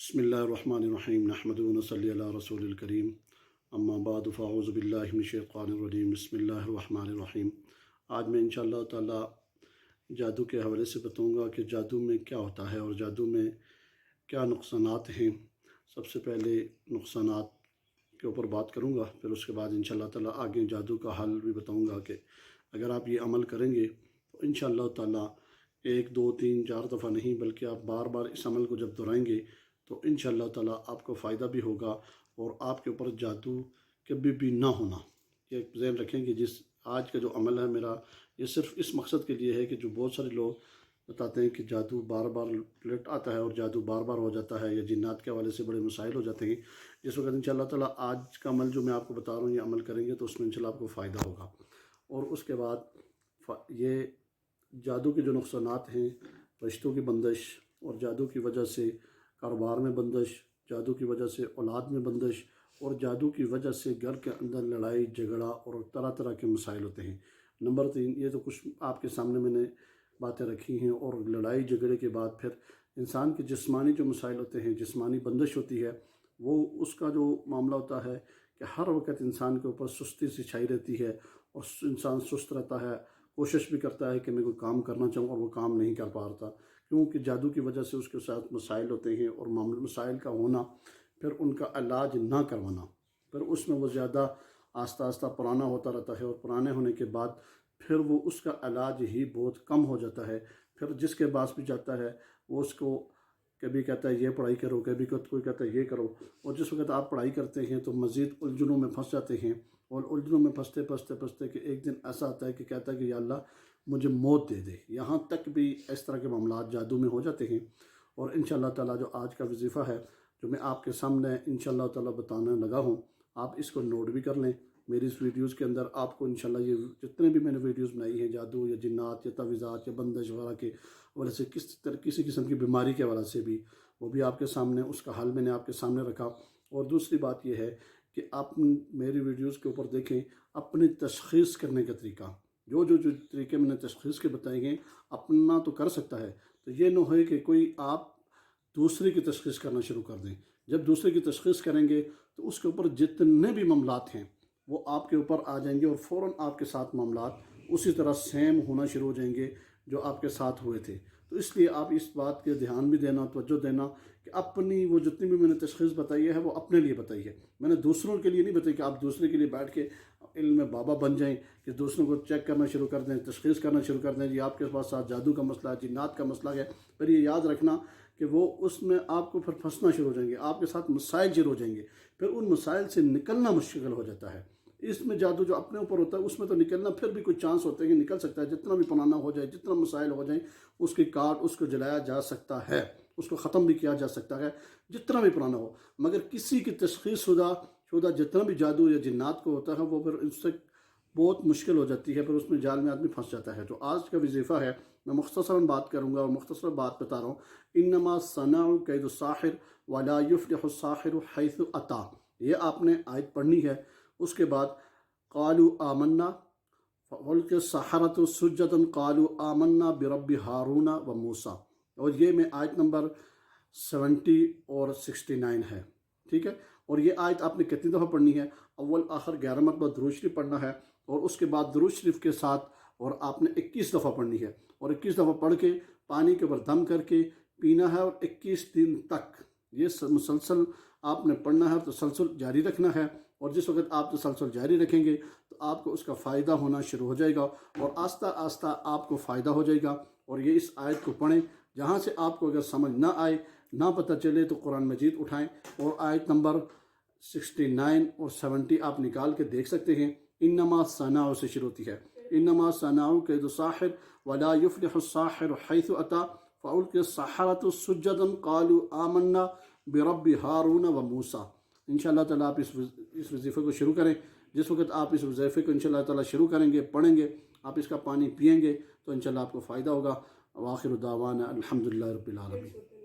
बिस्मिल्लाहिर्रहमानिर्रहीम नहमदुहु व नसल्ली अला रसूलिल करीम अम्मा बाद फ़अऊज़ु बिल्लाहि मिनश शैतानिर रजीम बिस्मिल्लाहिर्रहमानिर्रहीम। आज मैं इंशाअल्लाह ताला जादू के हवाले से बताऊंगा कि जादू में क्या होता है और जादू में क्या नुकसानात हैं। सबसे पहले नुकसानात के ऊपर बात करूंगा, फिर उसके बाद इंशाअल्लाह ताला आगे जादू का हल भी बताऊंगा कि अगर आप ये अमल करेंगे तो इंशाअल्लाह ताला एक दो तीन चार दफ़ा नहीं बल्कि आप बार बार इस अमल को जब दोहराएंगे तो इंशाअल्लाह ताला आपको फ़ायदा भी होगा और आपके ऊपर जादू कभी भी ना होना। ये ज़हन रखें कि जिस आज का जो अमल है मेरा, ये सिर्फ इस मकसद के लिए है कि जो बहुत सारे लोग बताते हैं कि जादू बार बार लेट आता है और जादू बार बार हो जाता है या जिन्नात के हवाले से बड़े मसाइल हो जाते हैं। जिस वक्त इंशाअल्लाह ताला आज का अमल जो मैं आपको बता रहा हूँ, ये अमल करेंगे तो उसमें इंशाअल्लाह आपको फ़ायदा होगा। और उसके बाद ये जादू के जो नुकसानात हैं, रिश्तों की बंदिश और जादू की वजह से कारोबार में बंदिश, जादू की वजह से औलाद में बंदिश और जादू की वजह से घर के अंदर लड़ाई झगड़ा और तरह तरह के मसाइल होते हैं। नंबर 3, ये तो कुछ आपके सामने मैंने बातें रखी हैं। और लड़ाई झगड़े के बाद फिर इंसान के जिस्मानी जो मसाइल होते हैं, जिस्मानी बंदिश होती है, वो उसका जो मामला होता है कि हर वक्त इंसान के ऊपर सुस्ती सी छाई रहती है और इंसान सुस्त रहता है, कोशिश भी करता है कि मैं कोई काम करना चाहूँ और वो काम नहीं कर पा रहा, क्योंकि जादू की वजह से उसके साथ मसाइल होते हैं। और मसाइल का होना, फिर उनका इलाज ना करवाना, फिर उसमें वो ज़्यादा आस्ता आस्ता पुराना होता रहता है और पुराने होने के बाद फिर वो उसका इलाज ही बहुत कम हो जाता है। फिर जिसके पास भी जाता है वो उसको कभी कहता है ये पढ़ाई करो, कभी कोई कहता है ये करो। और जिस वक्त आप पढ़ाई करते हैं तो मज़ीद उलझनों में फंस जाते हैं और उलझनों में फंसते फंसते फंसते कि एक दिन ऐसा आता है कि कहता है कि या अल्लाह मुझे मौत दे दे। यहाँ तक भी इस तरह के मामला जादू में हो जाते हैं। और इंशाअल्लाह ताला जो आज का वजीफ़ा है जो मैं आपके सामने इंशाअल्लाह ताला बताने लगा हूँ, आप इसको नोट भी कर लें। मेरी इस वीडियोज़ के अंदर आपको इंशाअल्लाह ये जितने भी मैंने वीडियोज़ बनाई हैं जादू या जिन्नात या तवीज़ात या बंदिश वगैरह के हवाले से, किसी किस्म की बीमारी के हवाले से भी, वो भी आपके सामने उसका हल मैंने आपके सामने रखा। और दूसरी बात यह है कि आप मेरी वीडियोज़ के ऊपर देखें अपनी तशख़ीस करने का तरीका, जो तरीके मैंने तशख़ीस के बताए हैं अपना तो कर सकता है, तो ये न हो कि कोई आप दूसरे की तशख़ीस करना शुरू कर दें। जब दूसरे की तशख़ीस करेंगे तो उसके ऊपर जितने भी मामलात हैं वो आपके ऊपर आ जाएंगे और फ़ौरन आपके साथ मामलात उसी तरह सेम होना शुरू हो जाएंगे जो आपके साथ हुए थे। तो इसलिए आप इस बात के ध्यान भी देना, तवज्जो देना कि अपनी वो जितनी भी मैंने तशख़ीस बताई है वो अपने लिए बताई है। मैंने दूसरों के लिए नहीं बताई कि आप दूसरे के लिए बैठ के इल्म में बाबा बन जाएं, कि दूसरों को चेक करना शुरू कर दें, तशख़ीस करना शुरू कर दें जी आपके पास साथ जादू का मसला है, जिन्नात का मसला है। फिर ये याद रखना कि वो उसमें आपको फिर फंसना शुरू हो जाएंगे, आपके साथ मसाइल शुरू हो जाएंगे, फिर उन मसाइल से निकलना मुश्किल हो जाता है। इसमें जादू जो अपने ऊपर होता है उसमें तो निकलना फिर भी कोई चांस होता है कि निकल सकता है, जितना भी पुराना हो जाए, जितना मसाइल हो जाए उसकी काट उसको जलाया जा सकता है, उसको ख़त्म भी किया जा सकता है जितना भी पुराना हो। मगर किसी की तशख़ीस शुदा जितना भी जादू या जिन्नात को होता है वो फिर उससे बहुत मुश्किल हो जाती है, फिर उसमें जाल में आदमी फंस जाता है। तो आज का वजीफ़ा है, मैं मुख्तसरन बात करूँगा और मुख्तसर बात बता रहा हूँ। इन्नमा सनाउ कैद साहिर वला युफ्लिहु साहिरु हैसु अता, ये आपने आयत पढ़नी है। उसके बाद क़ालू आमन्ना फ़अल्क़ि सहारतु सुज्जदन क़ालू आमन्ना बिरब्बि हारून व मूसा, और ये में आयत नंबर 70 और 69 है, ठीक है। और ये आयत आपने कितनी दफ़ा पढ़नी है? अव्वल आखिर 11 मरतबा दुरूद शरीफ पढ़ना है और उसके बाद दुरूद शरीफ के साथ और आपने 21 दफ़ा पढ़नी है। और 21 दफ़ा पढ़ के पानी के ऊपर दम करके पीना है और 21 दिन तक ये मुसलसल आपने पढ़ना है, तसलसल जारी रखना है। और जिस वक्त आप तसलसल जारी रखेंगे तो आपको उसका फ़ायदा होना शुरू हो जाएगा और आस्ता आस्ता आपको फ़ायदा हो जाएगा। और ये इस आयत को पढ़ें, जहाँ से आपको अगर समझ ना आए, ना पता चले तो कुरान मजीद उठाएं और आयत नंबर 69 और 70 आप निकाल के देख सकते हैं। इन्नमा सनाउ से शुरू होती है, इन्नमा सनाउ कैदु साहिर वला युफ्लिहु साहिरु हैसु अता फ़अल्क़ि सहारतु सुज्जदन क़ालू आमन्ना बिरब्बि हारून व मूसा। इंशाअल्लाह ताला आप इस वजीफ़े को शुरू करें। जिस वक्त आप इस वजीफ़े को इंशाअल्लाह ताला शुरू करेंगे, पढ़ेंगे, आप इसका पानी पिएंगे तो इंशाअल्लाह आपको फ़ायदा होगा। व आखिर दावाना अल्हम्दुलिल्लाहि रब्बिल आलमीन।